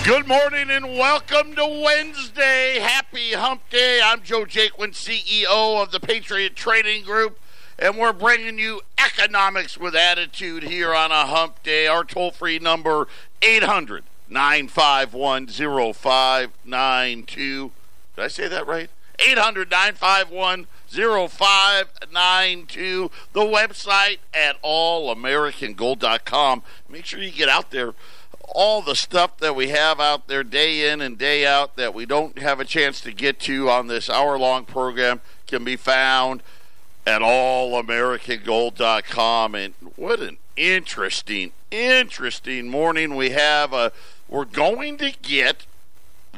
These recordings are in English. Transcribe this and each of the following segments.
Good morning and welcome to Wednesday. Happy Hump Day. I'm Joe Jaquin, CEO of the Patriot Trading Group, and we're bringing you economics with attitude here on a Hump Day. Our toll-free number, 800-951-0592. Did I say that right? 800-951-0592. The website at allamericangold.com. Make sure you get out there. All the stuff that we have out there day in and day out that we don't have a chance to get to on this hour-long program can be found at allamericangold.com. And what an interesting morning we have. We're going to get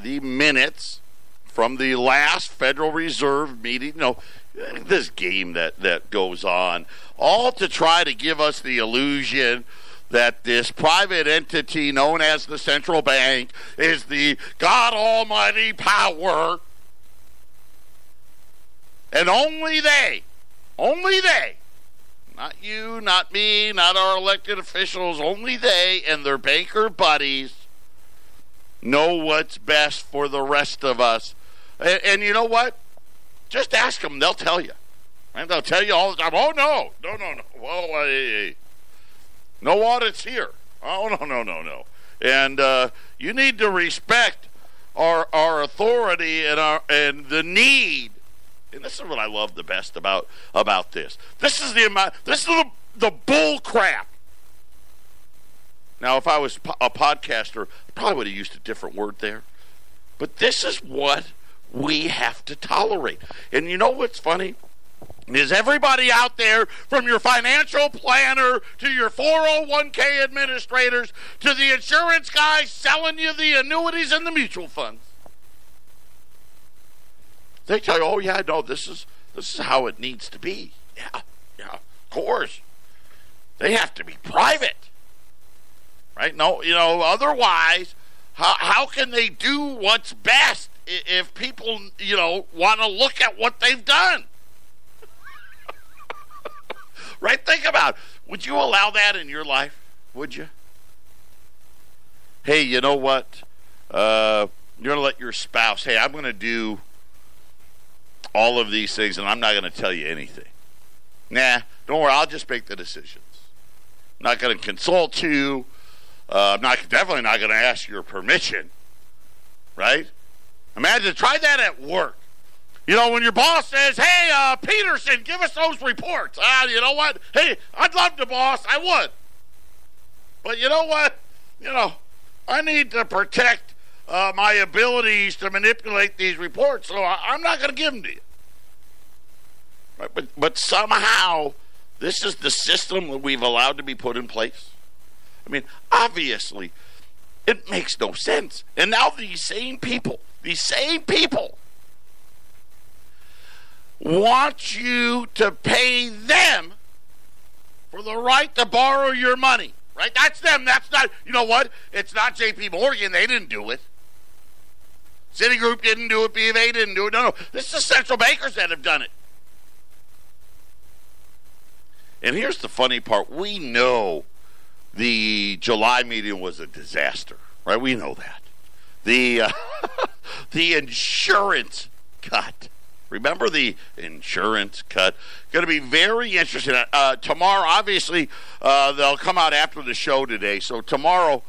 the minutes from the last Federal Reserve meeting. This game that goes on, all to try to give us the illusion that this private entity known as the central bank is the God Almighty power, and only they, not you, not me, not our elected officials, only they and their banker buddies know what's best for the rest of us. And you know what? Just ask them. They'll tell you. And they'll tell you all the time, oh, no. Well, hey. No audits here. Oh, no. And you need to respect our authority and the need. And this is what I love the best about this. This is the bull crap. Now, if I was a podcaster, I probably would have used a different word there. But this is what we have to tolerate. And you know what's funny? Is everybody out there, from your financial planner to your 401k administrators to the insurance guys selling you the annuities and the mutual funds, they tell you, oh yeah, no, this is how it needs to be. Yeah, of course. They have to be private, right? No, otherwise, how can they do what's best if people, want to look at what they've done? Right? Think about it. Would you allow that in your life? Would you? Hey, you know what? You're going to let your spouse, hey, I'm going to do all of these things, and I'm not going to tell you anything. Nah, don't worry. I'll just make the decisions. I'm not going to consult you. I'm definitely not going to ask your permission. Right? Imagine, try that at work. When your boss says, hey, Peterson, give us those reports. You know what? Hey, I'd love to, boss. I would. But you know what? I need to protect my abilities to manipulate these reports, so I'm not going to give them to you. Right? But somehow, this is the system that we've allowed to be put in place. I mean, obviously, it makes no sense. And now these same people want you to pay them for the right to borrow your money, right? That's them. That's not, you know what? It's not J.P. Morgan. They didn't do it. Citigroup didn't do it. B of A didn't do it. No. This is the central bankers that have done it. And here's the funny part. We know the July meeting was a disaster, right? We know that. The insurance cut. Remember the insurance cut? Going to be very interesting. Tomorrow, obviously, they'll come out after the show today. So tomorrow,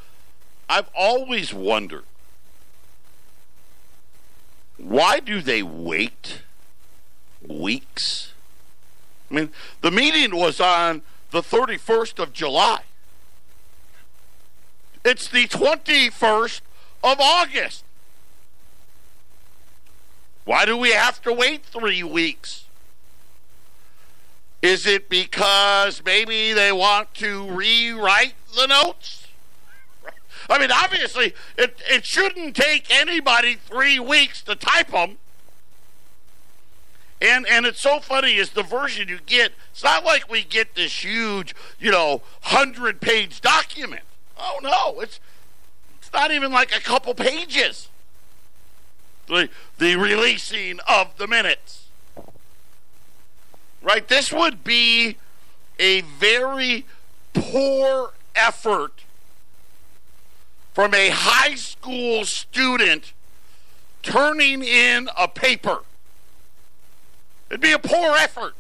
I've always wondered, why do they wait weeks? I mean, the meeting was on the 31st of July. It's the 21st of August. Why do we have to wait 3 weeks? Is it because maybe they want to rewrite the notes? I mean, obviously, it shouldn't take anybody 3 weeks to type them. And it's so funny, is the version you get, it's not like we get this huge, 100-page document. Oh, no, it's not even like a couple pages. The releasing of the minutes. Right? This would be a very poor effort from a high school student turning in a paper. It'd be a poor effort.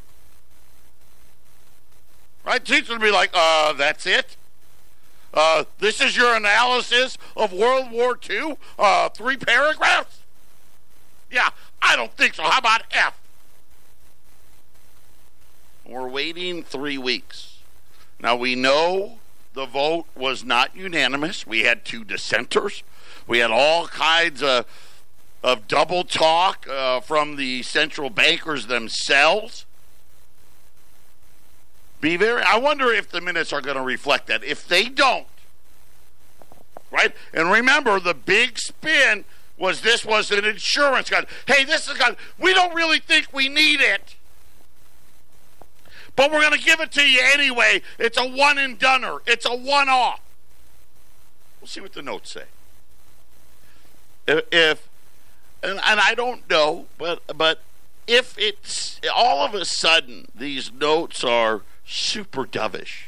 Right? Teacher would be like, that's it? This is your analysis of World War II? 3 paragraphs? Yeah, I don't think so. How about F? We're waiting 3 weeks. Now, we know the vote was not unanimous. We had 2 dissenters. We had all kinds of double talk from the central bankers themselves. I wonder if the minutes are going to reflect that. If they don't, right? And remember, the big spin was this was an insurance gun. Hey, this is gun. We don't really think we need it, but we're going to give it to you anyway. It's a one and doneer. It's a one-off. We'll see what the notes say. And I don't know, but if it's all of a sudden these notes are super dovish.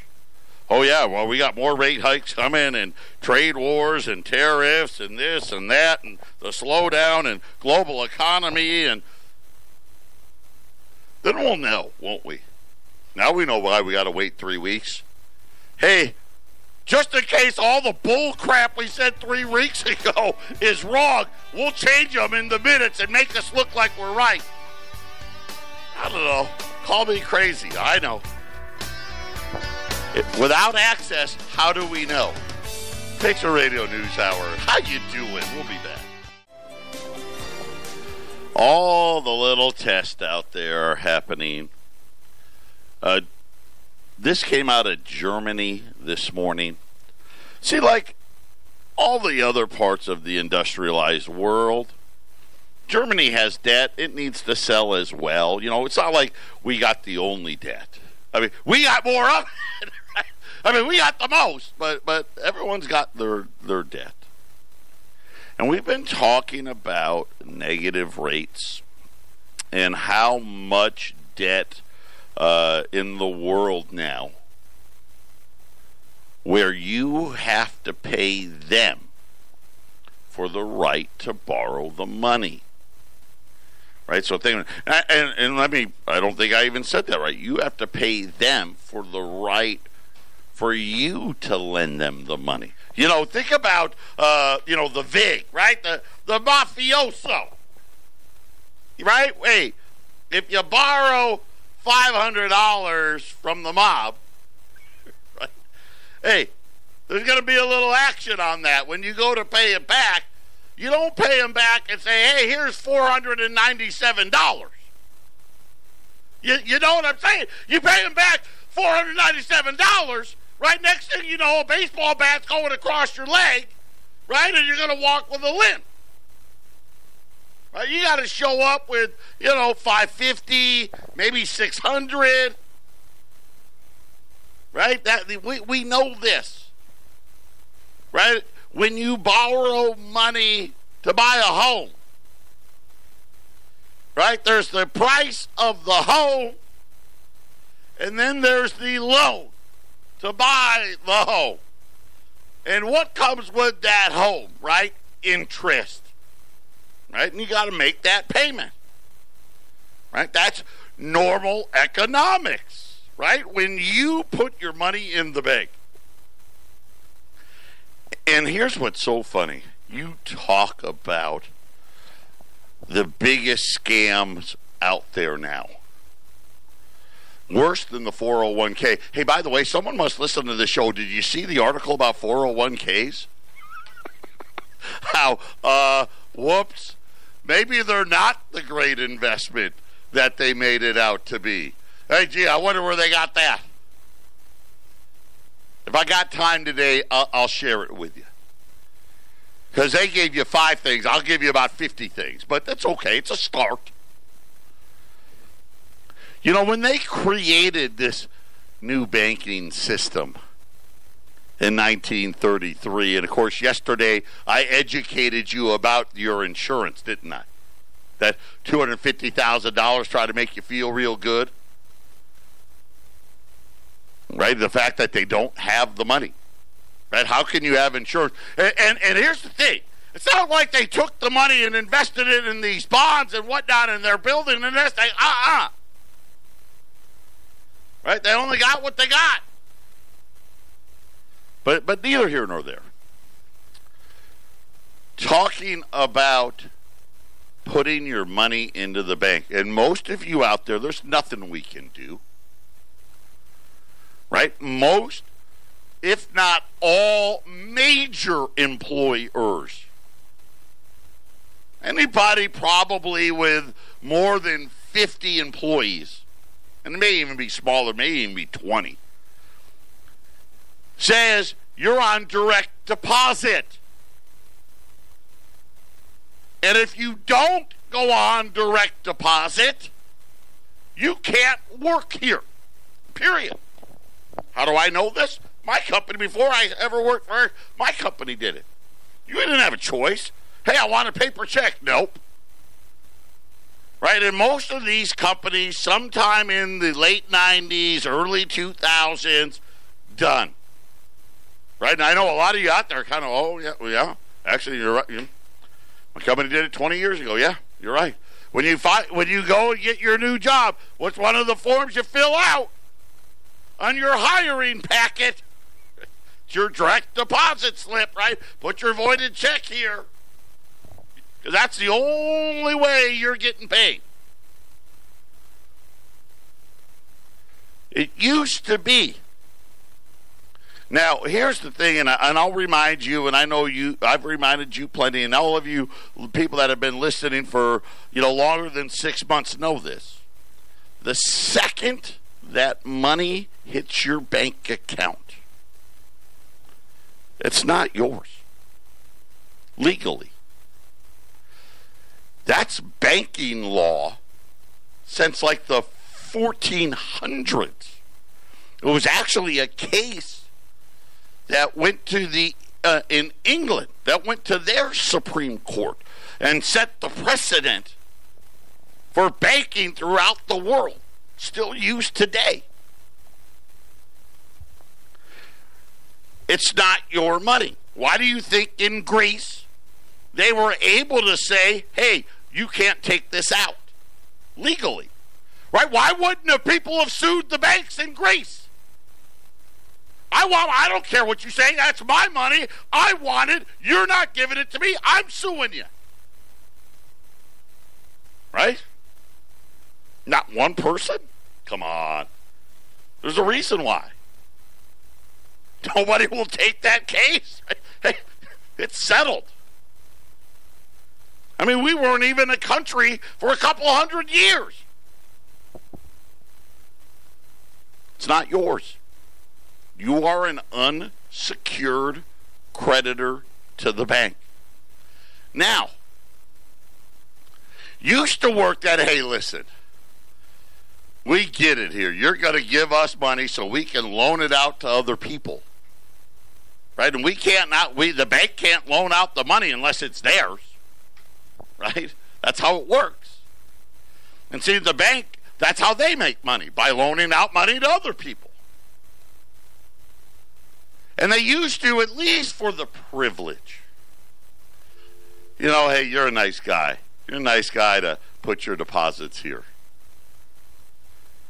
Oh, yeah, well, we got more rate hikes coming and trade wars and tariffs and this and that and the slowdown and global economy. And then we'll know, won't we? Now we know why we got to wait 3 weeks. Hey, just in case all the bull crap we said 3 weeks ago is wrong, we'll change them in the minutes and make us look like we're right. I don't know. Call me crazy. I know. Without access, how do we know? Patriot Radio News Hour. How you doing? We'll be back. All the little tests out there are happening. This came out of Germany this morning. See, like all the other parts of the industrialized world, Germany has debt. It needs to sell as well. You know, it's not like we got the only debt. I mean, we got more of it. Right? I mean, we got the most, but everyone's got their debt. And we've been talking about negative rates and how much debt in the world now where you have to pay them for the right to borrow the money. Right? So think, and let me, I don't think I even said that right. You have to pay them for the right for you to lend them the money. You know, think about, the VIG, right? The mafioso. Right? Hey, if you borrow $500 from the mob, right? Hey, there's going to be a little action on that. When you go to pay it back, you don't pay them back and say, hey, here's $497. You know what I'm saying? You pay them back $497, right? Next thing you know, a baseball bat's going across your leg, right? And you're going to walk with a limp. Right? You got to show up with, $550, maybe $600. Right? We know this. Right? When you borrow money to buy a home, right? There's the price of the home, and then there's the loan to buy the home. And what comes with that home, right? Interest. Right? And you got to make that payment. Right? That's normal economics. Right? When you put your money in the bank. And here's what's so funny. You talk about the biggest scams out there now. Worse than the 401k. Hey, by the way, someone must listen to the show. Did you see the article about 401ks? How, whoops. Maybe they're not the great investment that they made it out to be. Hey, gee, I wonder where they got that. If I got time today, I'll share it with you. Because they gave you 5 things. I'll give you about 50 things. But that's okay. It's a start. You know, when they created this new banking system in 1933, and of course yesterday I educated you about your insurance, didn't I? That $250,000 try to make you feel real good. Right? The fact that they don't have the money. Right? How can you have insurance? And here's the thing. It's not like they took the money and invested it in these bonds and whatnot, and they're building a nest. Right? They only got what they got. But neither here nor there. Talking about putting your money into the bank. And most of you out there, there's nothing we can do. Right? Most, if not all, major employers. Anybody probably with more than 50 employees, and it may even be smaller, may even be 20, says you're on direct deposit. And if you don't go on direct deposit, you can't work here. Period. How do I know this? My company, before I ever worked for her, my company did it. You didn't have a choice. Hey, I want a paper check. Nope. Right? And most of these companies, sometime in the late 90s, early 2000s, done. Right? And I know a lot of you out there kind of, oh, yeah, well, yeah. Actually, you're right. My company did it 20 years ago. Yeah, you're right. When you go and get your new job, what's one of the forms you fill out on your hiring packet? It's your direct deposit slip, right? Put your voided check here. Because that's the only way you're getting paid. It used to be. Now, here's the thing, and I'll remind you, and I know I've reminded you plenty, and all of you people that have been listening for, longer than 6 months know this. The second that money hits your bank account, it's not yours. Legally. That's banking law since like the 1400s. It was actually a case that went to in England, that went to their Supreme Court and set the precedent for banking throughout the world, still used today. It's not your money. Why do you think in Greece they were able to say, hey, you can't take this out legally? Right? Why wouldn't the people have sued the banks in Greece? I don't care what you say. That's my money. I want it. You're not giving it to me. I'm suing you. Right? Not one person? Come on. There's a reason why. Nobody will take that case. It's settled. I mean, we weren't even a country for a couple hundred years. It's not yours. You are an unsecured creditor to the bank. Now, used to work that, hey, listen, we get it here. You're going to give us money so we can loan it out to other people. Right? And the bank can't loan out the money unless it's theirs. Right? That's how it works. And see, the bank, that's how they make money, by loaning out money to other people. And they used to, at least for the privilege. Hey, you're a nice guy. You're a nice guy to put your deposits here.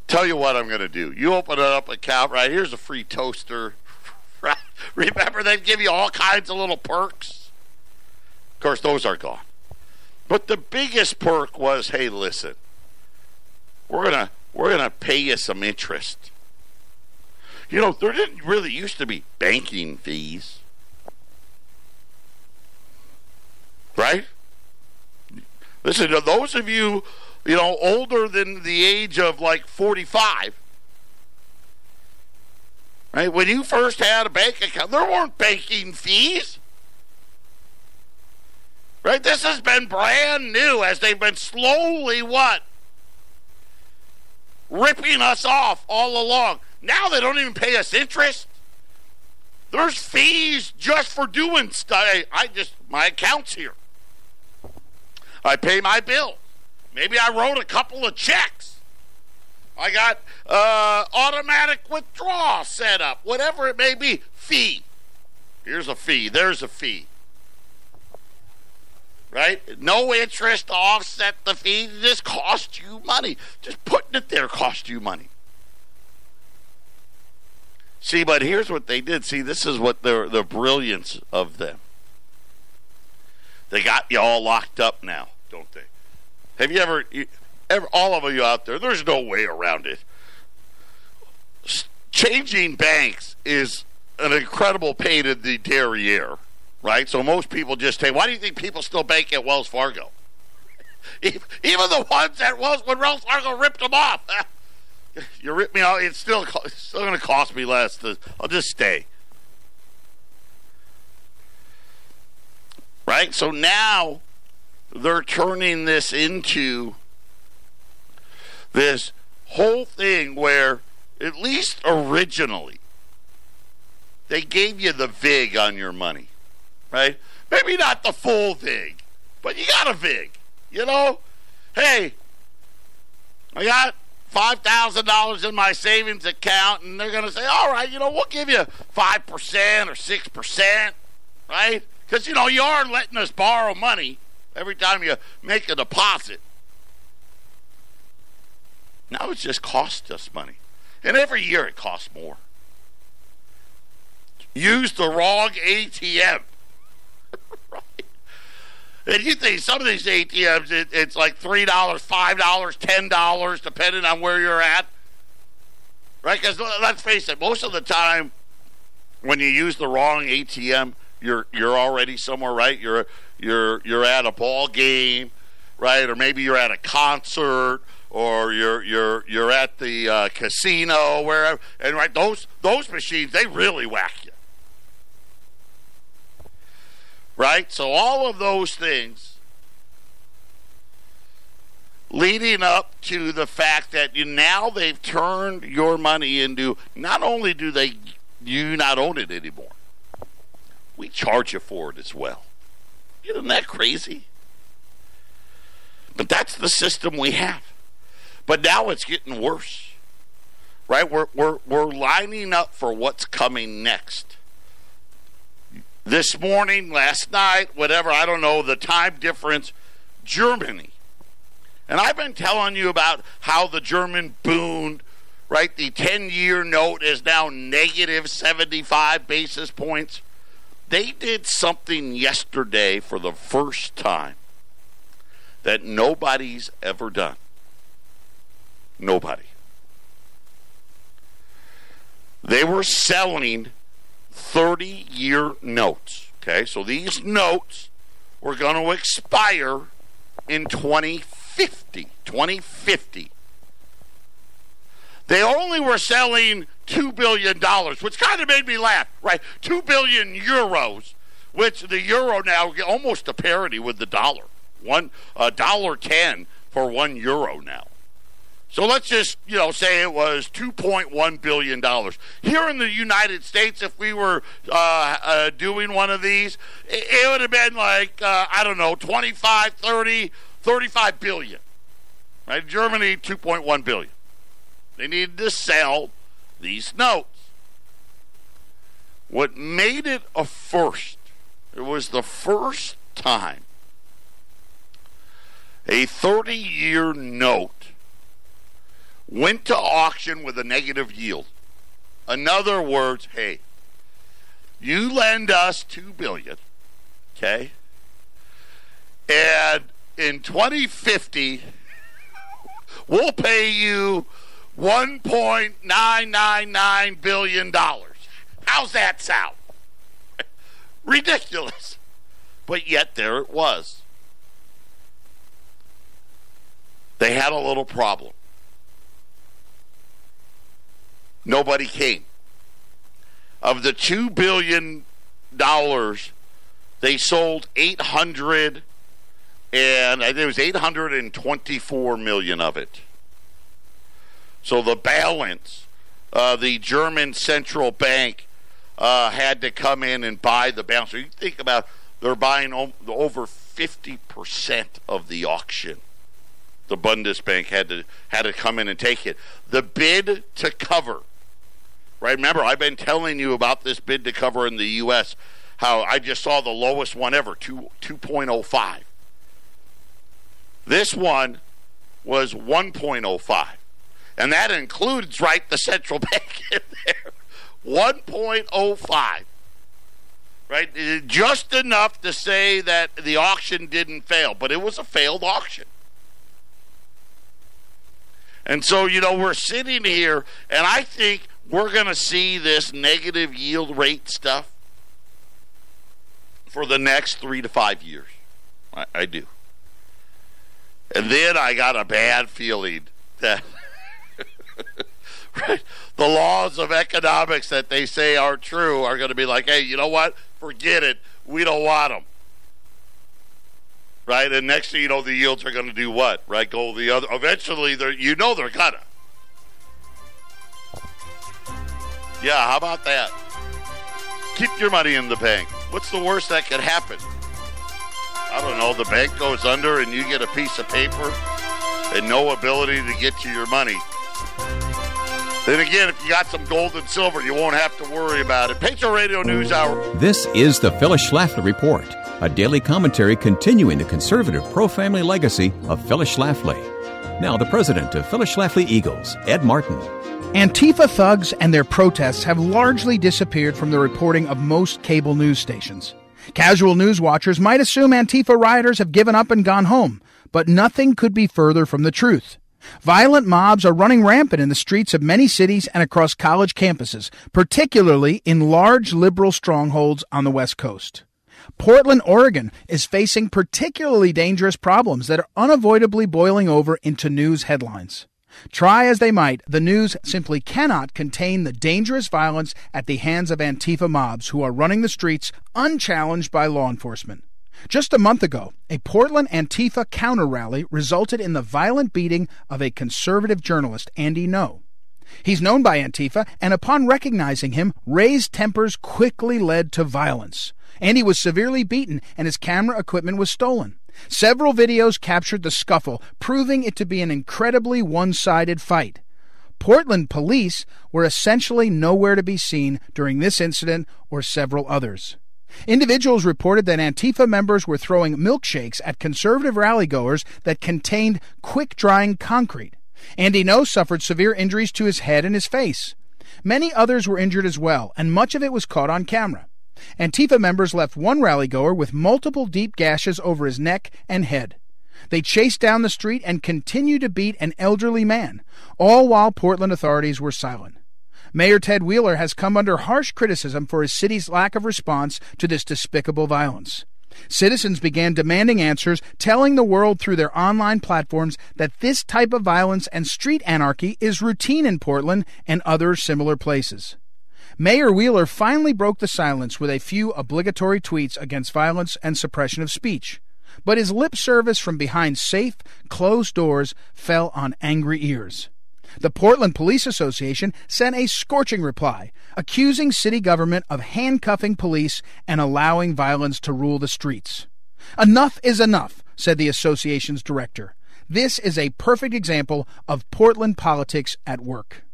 Tell you what I'm going to do. You open up an account, right? Here's a free toaster. Right? Remember, they'd give you all kinds of little perks. Of course, those are gone. But the biggest perk was, hey, listen, we're gonna pay you some interest. There didn't really used to be banking fees. Right? Listen, to those of you, older than the age of like 45, right? When you first had a bank account, there weren't banking fees. Right? This has been brand new as they've been slowly ripping us off all along. Now they don't even pay us interest. There's fees just for doing stuff. My account's here. I pay my bill. Maybe I wrote a couple of checks. I got automatic withdrawal set up. Whatever it may be. Fee. Here's a fee. There's a fee. Right? No interest to offset the fee. It just costs you money. Just putting it there costs you money. See, but here's what they did. See, this is what the brilliance of them. They got you all locked up now, don't they? Have you ever all of you out there, there's no way around it. Changing banks is an incredible pain in the derriere, right? So most people just say, why do you think people still bank at Wells Fargo? Even the ones that when Wells Fargo ripped them off. You rip me out, it's still going to cost me less. I'll just stay. Right? So now they're turning this into this whole thing where, at least originally, they gave you the VIG on your money. Right? Maybe not the full VIG, but you got a VIG. You know? Hey, I got $5,000 in my savings account, and they're going to say, all right, we'll give you 5% or 6%, right? Because, you are letting us borrow money every time you make a deposit. Now it's just cost us money. And every year it costs more. Use the wrong ATM. Right? And you think some of these ATMs, it's like $3, $5, $10, depending on where you're at. Right? Because let's face it, most of the time when you use the wrong ATM, you're already somewhere, right? You're at a ball game, right? Or maybe you're at a concert, or you're at the casino, wherever. And right, those machines, they really whack you. Right? So all of those things leading up to the fact that now they've turned your money into, not only do you not own it anymore, we charge you for it as well. Isn't that crazy? But that's the system we have. But now it's getting worse. Right? We're lining up for what's coming next. This morning, last night, whatever, I don't know, the time difference, Germany. And I've been telling you about how the German Bund, right, the 10-year note is now negative 75 basis points. They did something yesterday for the first time that nobody's ever done. Nobody. They were selling 30-year notes. Okay, so these notes were going to expire in 2050. They only were selling $2 billion, which kind of made me laugh, right? 2 billion euros, which the euro now almost a parity with the dollar. $1.10 for €1 now. So let's just, say it was $2.1 billion. Here in the United States, if we were doing one of these, it would have been like, 25, 30, 35 billion. Right? Germany, 2.1 billion. They needed to sell these notes. What made it a first, it was the first time a 30-year note went to auction with a negative yield. In other words, hey, you lend us $2 billion, okay? And in 2050, we'll pay you $1.999 billion. How's that sound? Ridiculous. But yet there it was. They had a little problem. Nobody came. Of the $2 billion, they sold 800, and I think it was 824 million of it. So the balance, the German central bank had to come in and buy the balance. So you think about, they're buying over 50% of the auction. The Bundesbank had to come in and take it. The bid to cover Right? Remember, I've been telling you about this bid to cover in the U.S., how I just saw the lowest one ever, 2.05. This one was 1.05. And that includes, right, the central bank in there. 1.05. Right? Just enough to say that the auction didn't fail, but it was a failed auction. And so, we're sitting here, and I think we're going to see this negative yield rate stuff for the next 3 to 5 years. I do. And then I got a bad feeling that right, the laws of economics that they say are true are going to be like, hey, you know what? Forget it. We don't want them. Right? And next thing you know, the yields are going to do what? Right? Go the other. Eventually, they're going to. Yeah, how about that? Keep your money in the bank. What's the worst that could happen? I don't know. The bank goes under and you get a piece of paper and no ability to get to your money. Then again, if you got some gold and silver, you won't have to worry about it. Patriot Radio News Hour. This is the Phyllis Schlafly Report, a daily commentary continuing the conservative pro-family legacy of Phyllis Schlafly. Now, the president of Phyllis Schlafly Eagles, Ed Martin. Antifa thugs and their protests have largely disappeared from the reporting of most cable news stations. Casual news watchers might assume Antifa rioters have given up and gone home, but nothing could be further from the truth. Violent mobs are running rampant in the streets of many cities and across college campuses, particularly in large liberal strongholds on the West Coast. Portland, Oregon is facing particularly dangerous problems that are unavoidably boiling over into news headlines. Try as they might, the news simply cannot contain the dangerous violence at the hands of Antifa mobs who are running the streets unchallenged by law enforcement. Just a month ago, a Portland Antifa counter-rally resulted in the violent beating of a conservative journalist, Andy Ngo. He's known by Antifa, and upon recognizing him, raised tempers quickly led to violence. Andy was severely beaten, and his camera equipment was stolen. Several videos captured the scuffle, proving it to be an incredibly one-sided fight. Portland police were essentially nowhere to be seen during this incident or several others. Individuals reported that Antifa members were throwing milkshakes at conservative rallygoers that contained quick-drying concrete. Andy Ngo suffered severe injuries to his head and his face. Many others were injured as well, and much of it was caught on camera. Antifa members left one rallygoer with multiple deep gashes over his neck and head. They chased down the street and continued to beat an elderly man, all while Portland authorities were silent. Mayor Ted Wheeler has come under harsh criticism for his city's lack of response to this despicable violence. Citizens began demanding answers, telling the world through their online platforms that this type of violence and street anarchy is routine in Portland and other similar places. Mayor Wheeler finally broke the silence with a few obligatory tweets against violence and suppression of speech. But his lip service from behind safe, closed doors fell on angry ears. The Portland Police Association sent a scorching reply, accusing city government of handcuffing police and allowing violence to rule the streets. Enough is enough, said the association's director. This is a perfect example of Portland politics at work.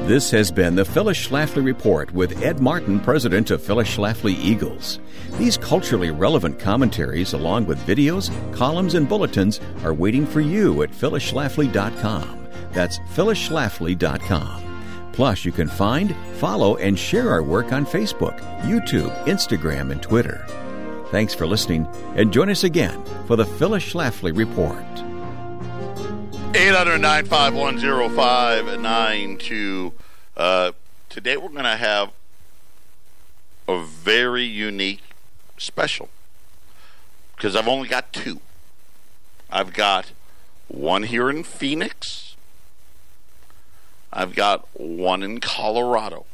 This has been the Phyllis Schlafly Report with Ed Martin, president of Phyllis Schlafly Eagles. These culturally relevant commentaries, along with videos, columns, and bulletins, are waiting for you at phyllisschlafly.com. That's phyllisschlafly.com. Plus, you can find, follow, and share our work on Facebook, YouTube, Instagram, and Twitter. Thanks for listening, and join us again for the Phyllis Schlafly Report. 800-951-0592. Today we're going to have a very unique special because I've only got two. I've got one here in Phoenix. I've got one in Colorado.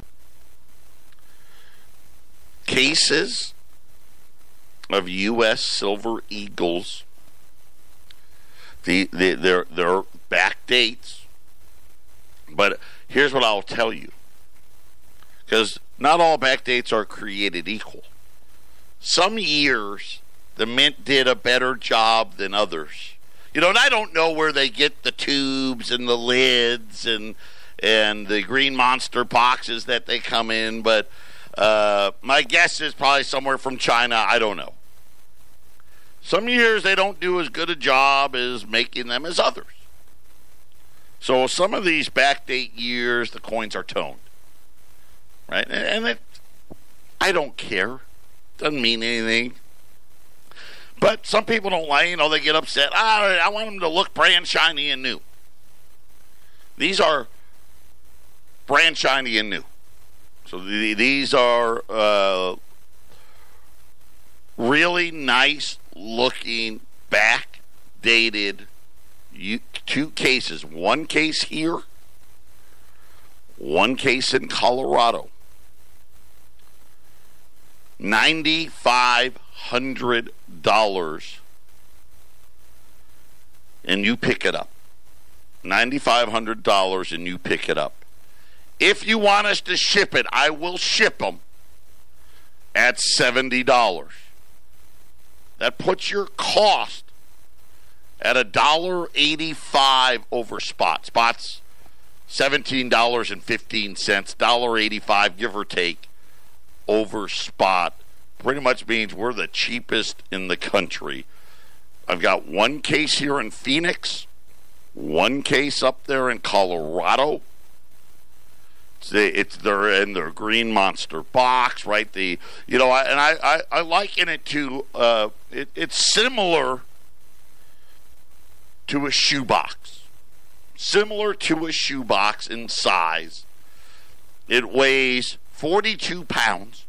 Cases of U.S. Silver Eagles. They're back dates. But here's what I'll tell you. Because not all back dates are created equal. Some years, the Mint did a better job than others. You know, and I don't know where they get the tubes and the lids and and the green monster boxes that they come in, but my guess is probably somewhere from China. I don't know. Some years they don't do as good a job as making them as others. So some of these backdate years, the coins are toned. Right? And I don't care. Doesn't mean anything. But some people don't like, they get upset. I want them to look brand shiny and new. These are brand shiny and new. So these are really nice looking backdated two cases. One case here, one case in Colorado. $9,500 and you pick it up. $9,500 and you pick it up. If you want us to ship it, I will ship them at $70. That puts your cost at $1.85 over spot. Spot's $17.15, $1.85 give or take over spot. Pretty much means we're the cheapest in the country. I've got one case here in Phoenix, one case up there in Colorado. They're in their green monster box, right? I liken it to it's similar to a shoebox. Similar to a shoebox in size. It weighs 42 pounds.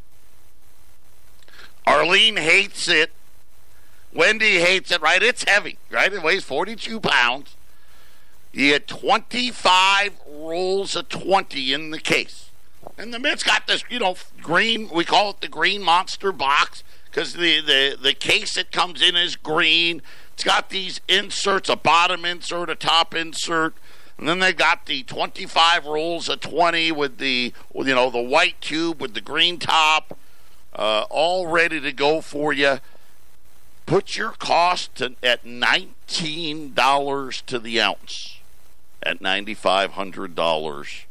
Arlene hates it. Wendy hates it, right? It's heavy, right? It weighs 42 pounds. You get 25 rolls of 20 in the case. And it's got this, green, we call it the green monster box because the case it comes in is green. It's got these inserts, a bottom insert, a top insert. And then they got the 25 rolls of 20 with the white tube with the green top, all ready to go for you. Put your cost at $19 to the ounce, at $9,500,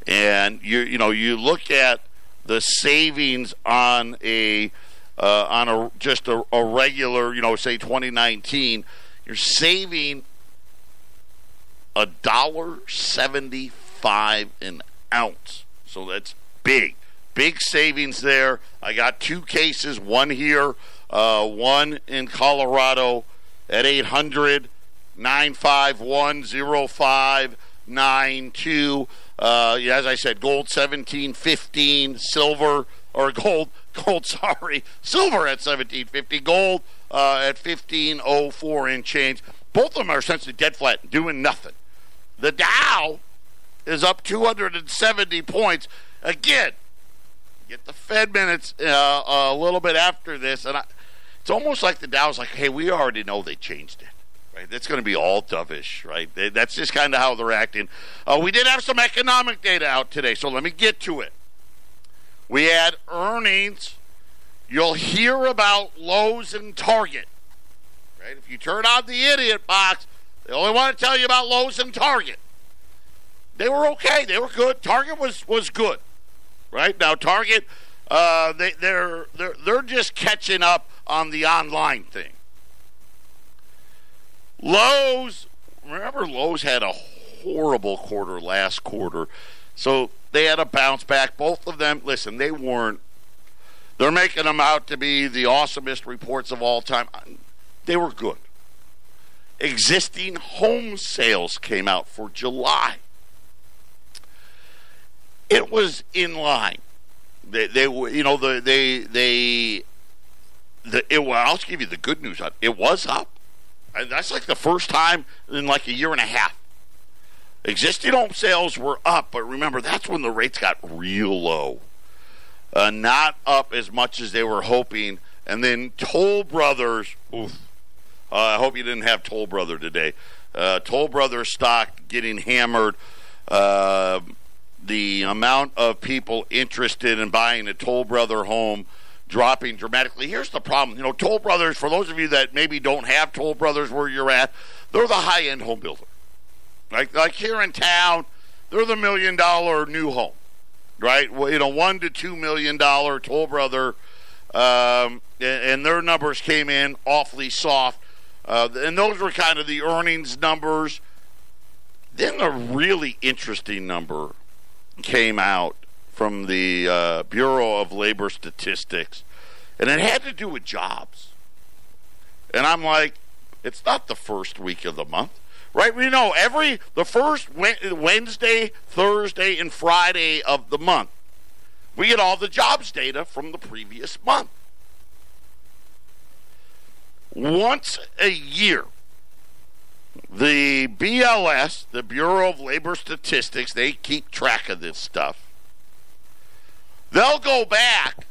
and you look at the savings on a regular, say 2019, you're saving $1.75 an ounce. So that's big savings there. I got two cases, one here, one in Colorado at 800-951-0592. As I said, gold $17.15, silver silver at $17.50, gold at $15.04 and change. Both of them are essentially dead flat, doing nothing. The Dow is up 270 points. Again, get the Fed minutes a little bit after this, and it's almost like the Dow's like, hey, we already know they changed it. Right? That's going to be all dovish, right? That's just kind of how they're acting. We did have some economic data out today, so let me get to it. We had earnings. You'll hear about Lowe's and Target. Right? If you turn on the idiot box, they only want to tell you about Lowe's and Target. They were okay. They were good. Target was good. Right? Now Target, they're just catching up on the online thing. Lowe's, remember Lowe's had a horrible quarter last quarter. So they had a bounce back. Both of them, listen, they're making them out to be the awesomest reports of all time. They were good. Existing home sales came out for July. It was in line. I'll give you the good news on it. It was up. And that's like the first time in like a year and a half. Existing home sales were up, but remember, that's when the rates got real low. Not up as much as they were hoping. And then Toll Brothers, I hope you didn't have Toll Brother today. Toll Brother stock getting hammered. The amount of people interested in buying a Toll Brother home dropping dramatically. Here's the problem. Toll Brothers, for those of you that maybe don't have Toll Brothers where you're at, they're the high-end home builder. Like here in town, they're the $1 million new home, right? Well, $1 to $2 million Toll Brother, and their numbers came in awfully soft. And those were kind of the earnings numbers. Then the really interesting number came out from the Bureau of Labor Statistics, and it had to do with jobs. And I'm like, it's not the first week of the month, right? We know the first Wednesday, Thursday, and Friday of the month, we get all the jobs data from the previous month. Once a year, the BLS, the Bureau of Labor Statistics, they keep track of this stuff. They'll go back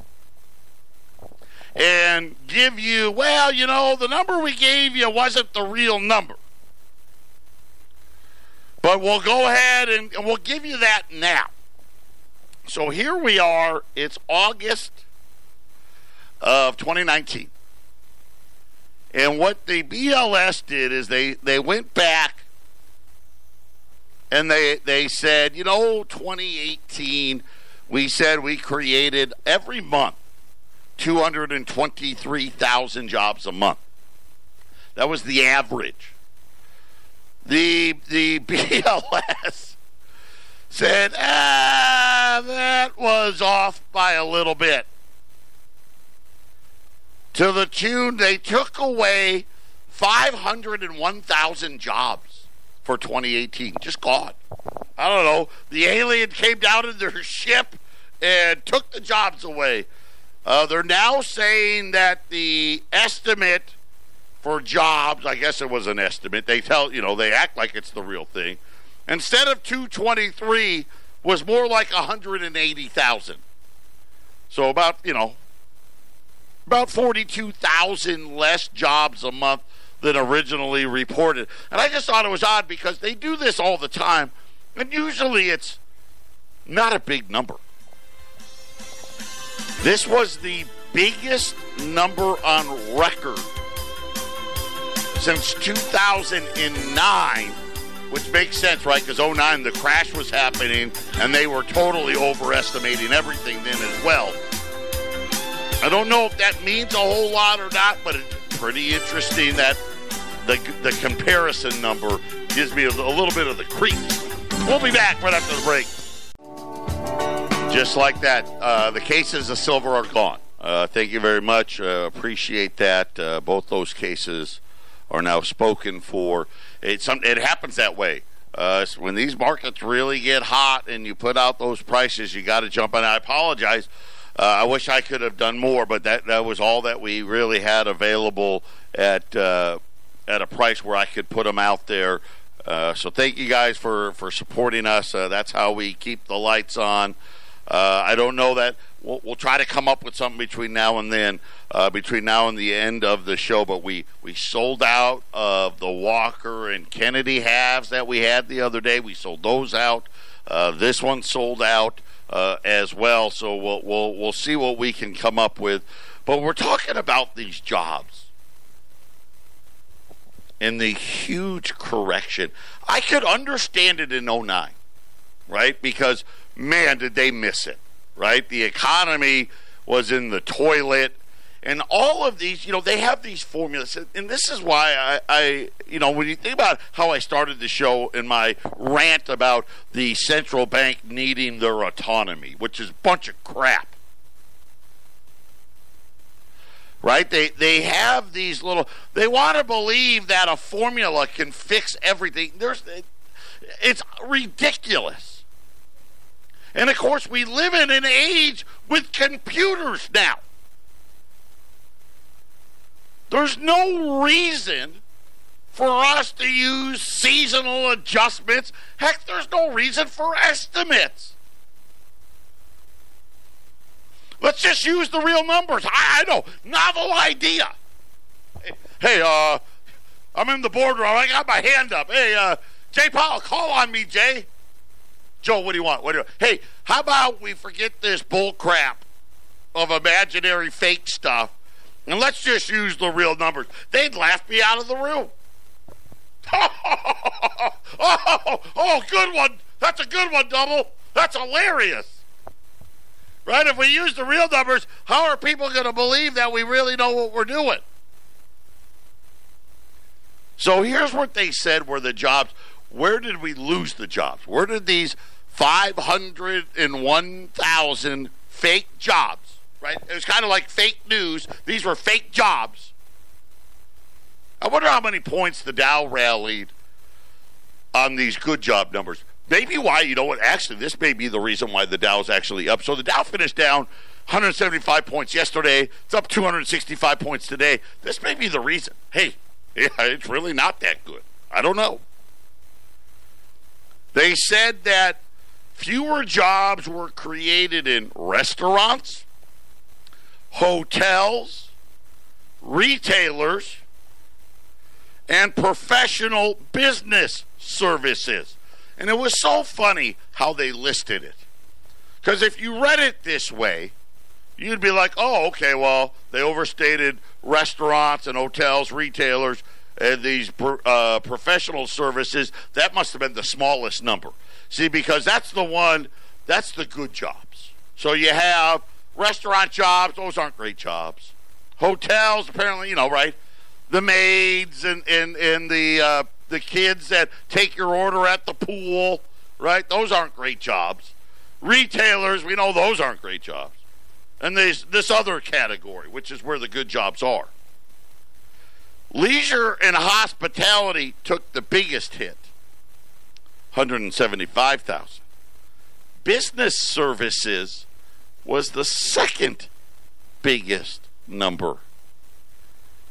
and give you, the number we gave you wasn't the real number. But we'll go ahead and we'll give you that now. So here we are. It's August of 2019. And what the BLS did is they went back and they said, 2018, we said we created every month 223,000 jobs a month. That was the average. The BLS said, that was off by a little bit. To the tune, they took away 501,000 jobs for 2018. Just gone. I don't know. The alien came down in their ship and took the jobs away. They're now saying that the estimate for jobs, I guess it was an estimate. They they act like it's the real thing. Instead of 223, was more like 180,000. So about 42,000 less jobs a month than originally reported. And I just thought it was odd because they do this all the time, and usually it's not a big number. This was the biggest number on record since 2009, which makes sense, right? Because 2009, the crash was happening, and they were totally overestimating everything then as well. I don't know if that means a whole lot or not, but it's pretty interesting that the comparison number gives me a little bit of the creeps. We'll be back right after the break. Just like that, the cases of silver are gone. Thank you very much. Appreciate that. Both those cases are now spoken for. It happens that way. When these markets really get hot and you put out those prices, you got to jump in. I apologize. I wish I could have done more, but that was all that we really had available at a price where I could put them out there. So thank you guys for supporting us. That's how we keep the lights on. I don't know that we'll try to come up with something between now and then, between now and the end of the show. But we sold out of the Walker and Kennedy halves that we had the other day. We sold those out. This one sold out as well. So we'll see what we can come up with. But we're talking about these jobs and the huge correction. I could understand it in 2009, right? Because man, did they miss it, right? The economy was in the toilet, and all of these, they have these formulas, and this is why I when you think about how I started the show in my rant about the central bank needing their autonomy, which is a bunch of crap, right? They have these they want to believe that a formula can fix everything. It's ridiculous. And, of course, we live in an age with computers now. There's no reason for us to use seasonal adjustments. Heck, there's no reason for estimates. Let's just use the real numbers. I know, novel idea. Hey, I'm in the boardroom. I got my hand up. Hey, Jay Powell, call on me, Jay. Joe, what do you want? Hey, how about we forget this bull crap of imaginary fake stuff, and let's just use the real numbers? They'd laugh me out of the room. Oh, good one. That's a good one, Double. That's hilarious. Right? If we use the real numbers, how are people going to believe that we really know what we're doing? So here's what they said were the jobs. Where did we lose the jobs? Where did these 501,000 fake jobs, right? It was kind of like fake news. These were fake jobs. I wonder how many points the Dow rallied on these good job numbers. Maybe why, you know what, actually, this may be the reason why the Dow is actually up. So the Dow finished down 175 points yesterday. It's up 265 points today. This may be the reason. Hey, it's really not that good. I don't know. They said that fewer jobs were created in restaurants, hotels, retailers, and professional business services. And it was so funny how they listed it. Because if you read it this way, you'd be like, oh, okay, well, they overstated restaurants and hotels, retailers, and these professional services. That must have been the smallest number. See, because that's the good jobs. So you have restaurant jobs, those aren't great jobs. Hotels, apparently, right? The maids and the kids that take your order at the pool, right? Those aren't great jobs. Retailers, we know those aren't great jobs. And this other category, which is where the good jobs are. Leisure and hospitality took the biggest hit, 175,000. Business services was the second biggest number,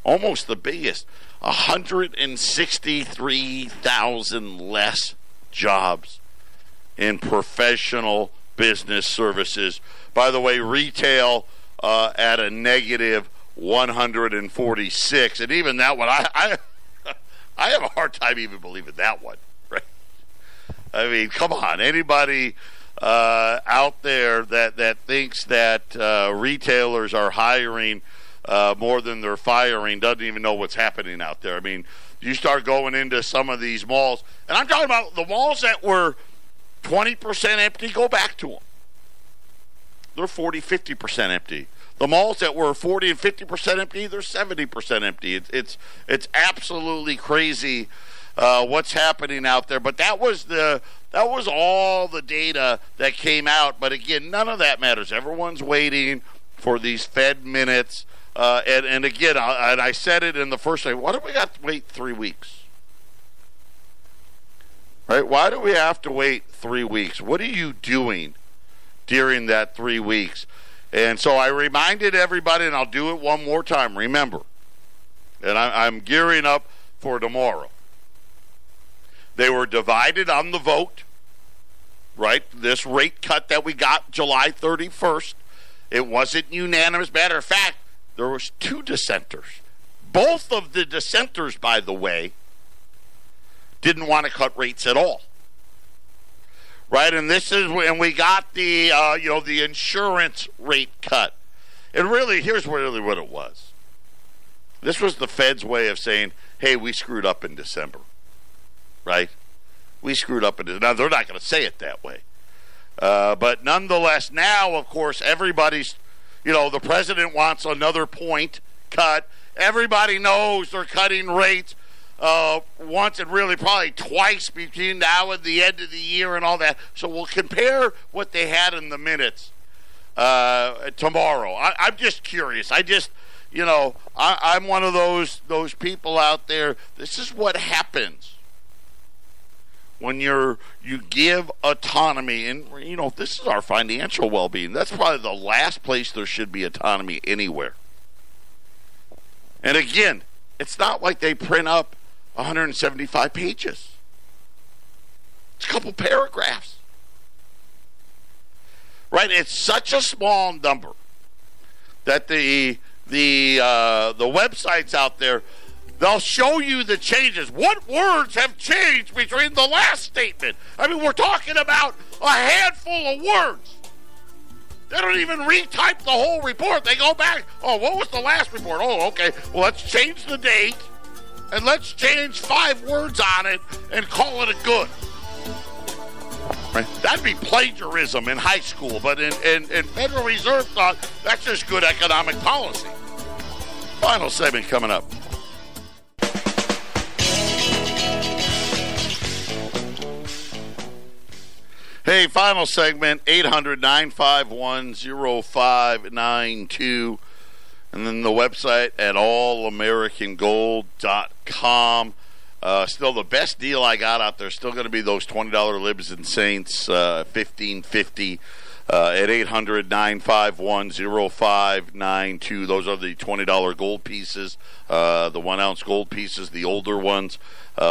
almost the biggest, 163,000 less jobs in professional business services. By the way, retail at a negative 146, and even that one, I have a hard time even believing that one. Right? I mean, come on, anybody out there that thinks that retailers are hiring more than they're firing doesn't even know what's happening out there. I mean, you start going into some of these malls, and I'm talking about the malls that were 20% empty, go back to them. They're 40, 50% empty. The malls that were 40 and 50% empty, they're 70% empty. It's absolutely crazy what's happening out there. But that was all the data that came out. But again, none of that matters. Everyone's waiting for these Fed minutes. And again, I said it in the first day. Why do we have to wait 3 weeks? Right? Why do we have to wait 3 weeks? What are you doing during that 3 weeks? And so I reminded everybody, and I'll do it one more time. Remember, and I'm gearing up for tomorrow. They were divided on the vote, right? This rate cut that we got July 31st, it wasn't unanimous. Matter of fact, there was 2 dissenters. Both of the dissenters, by the way, didn't want to cut rates at all. Right, and this is when we got the the insurance rate cut. And really, here's really what it was. This was the Fed's way of saying, hey, we screwed up in December. Right? We screwed up in December. Now, they're not going to say it that way. But nonetheless, now, of course, everybody's, the president wants another point cut. Everybody knows they're cutting rates once and really probably twice between now and the end of the year and all that. So we'll compare what they had in the minutes tomorrow. I'm just curious. I'm one of those people out there. This is what happens when you give autonomy. And, this is our financial well-being. That's probably the last place there should be autonomy anywhere. And again, it's not like they print up 175 pages. It's a couple paragraphs. Right? It's such a small number that the websites out there, they'll show you the changes. What words have changed between the last statement? I mean, we're talking about a handful of words. They don't even retype the whole report. They go back. Oh, what was the last report? Oh, okay. Well, let's change the date. And let's change 5 words on it and call it a good. Right? That'd be plagiarism in high school, but in Federal Reserve thought that's just good economic policy. Final segment coming up. Hey, final segment, 800-951-0592. And then the website at allamericangold.com. Still the best deal I got out there. Still going to be those $20 Libs and Saints, $15.50 at 800-951-0592. Those are the $20 gold pieces, the 1 ounce gold pieces, the older ones.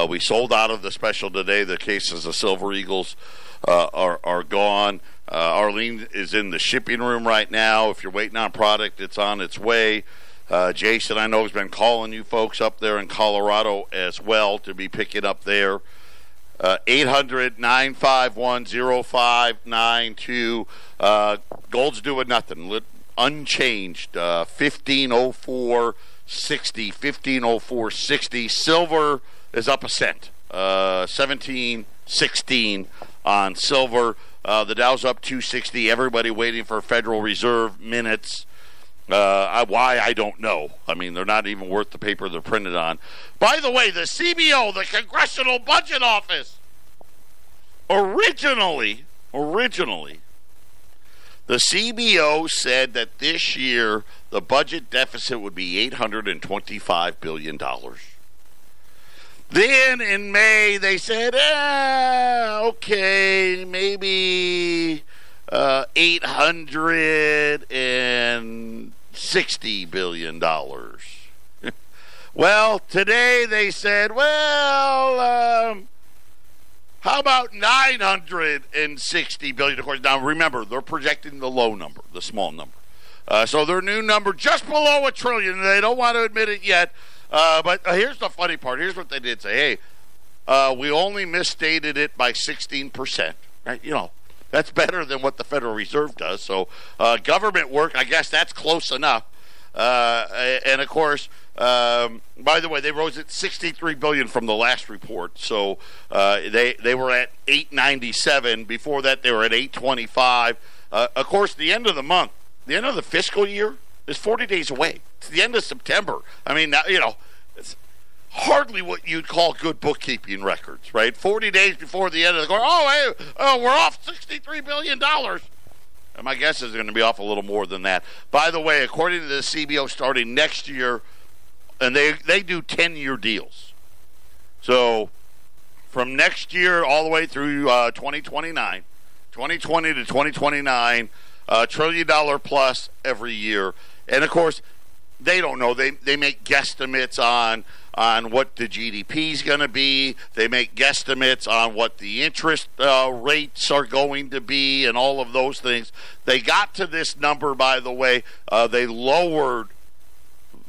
We sold out of the special today. The cases of Silver Eagles are gone. Arlene is in the shipping room right now. If you're waiting on product, it's on its way. Jason, I know, has been calling you folks up there in Colorado as well to be picking up there. 800-951-0592. Gold's doing nothing. Unchanged. 1504.60. 1504.60. Silver is up a cent. 17.16 on silver. The Dow's up 260. Everybody waiting for Federal Reserve minutes. Why, I don't know. I mean, they're not even worth the paper they're printed on. By the way, the CBO, the Congressional Budget Office, originally, the CBO said that this year the budget deficit would be $825 billion. Then in May they said, okay, maybe $860 billion. Well, today they said, how about $960 billion? Of course, now remember, they're projecting the low number, the small number. So their new number just below $1 trillion. They don't want to admit it yet. But here's the funny part. Here's what they did say. Hey, we only misstated it by 16%. Right? You know, that's better than what the Federal Reserve does. So government work, I guess that's close enough. And, of course, by the way, they rose it $63 billion from the last report. So they were at $897. Before that, they were at $825. Of course, the end of the month, the end of the fiscal year is 40 days away. It's the end of September. I mean, you know, it's hardly what you'd call good bookkeeping records, right? 40 days before the end of the quarter, we're off $63 billion. And my guess is they're going to be off a little more than that. By the way, according to the CBO, starting next year, and they do 10-year deals. So from next year all the way through 2029, 2020 to 2029, $1 trillion plus every year. And, of course, they don't know. They make guesstimates on what the GDP is going to be. They make guesstimates on what the interest rates are going to be and all of those things. They got to this number, by the way. They lowered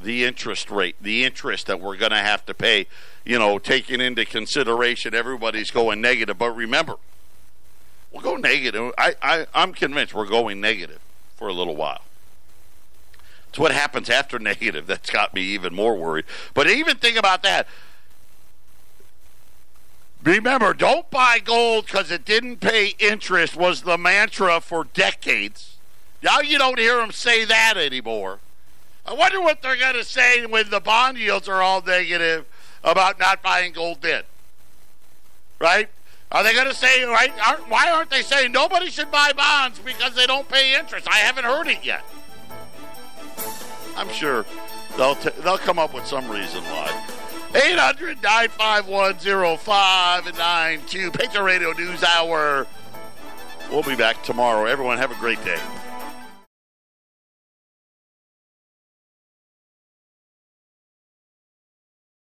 the interest rate, the interest that we're going to have to pay, you know, taking into consideration everybody's going negative. But remember, we'll go negative. I'm convinced we're going negative for a little while. It's what happens after negative that's got me even more worried. But even think about that. Remember, don't buy gold because it didn't pay interest was the mantra for decades. Now you don't hear them say that anymore. I wonder what they're going to say when the bond yields are all negative about not buying gold then. Right? Are they going to say, right? Why aren't they saying nobody should buy bonds because they don't pay interest? I haven't heard it yet. I'm sure they'll come up with some reason why. 800-951-0592. Patriot Radio News Hour. We'll be back tomorrow. Everyone have a great day.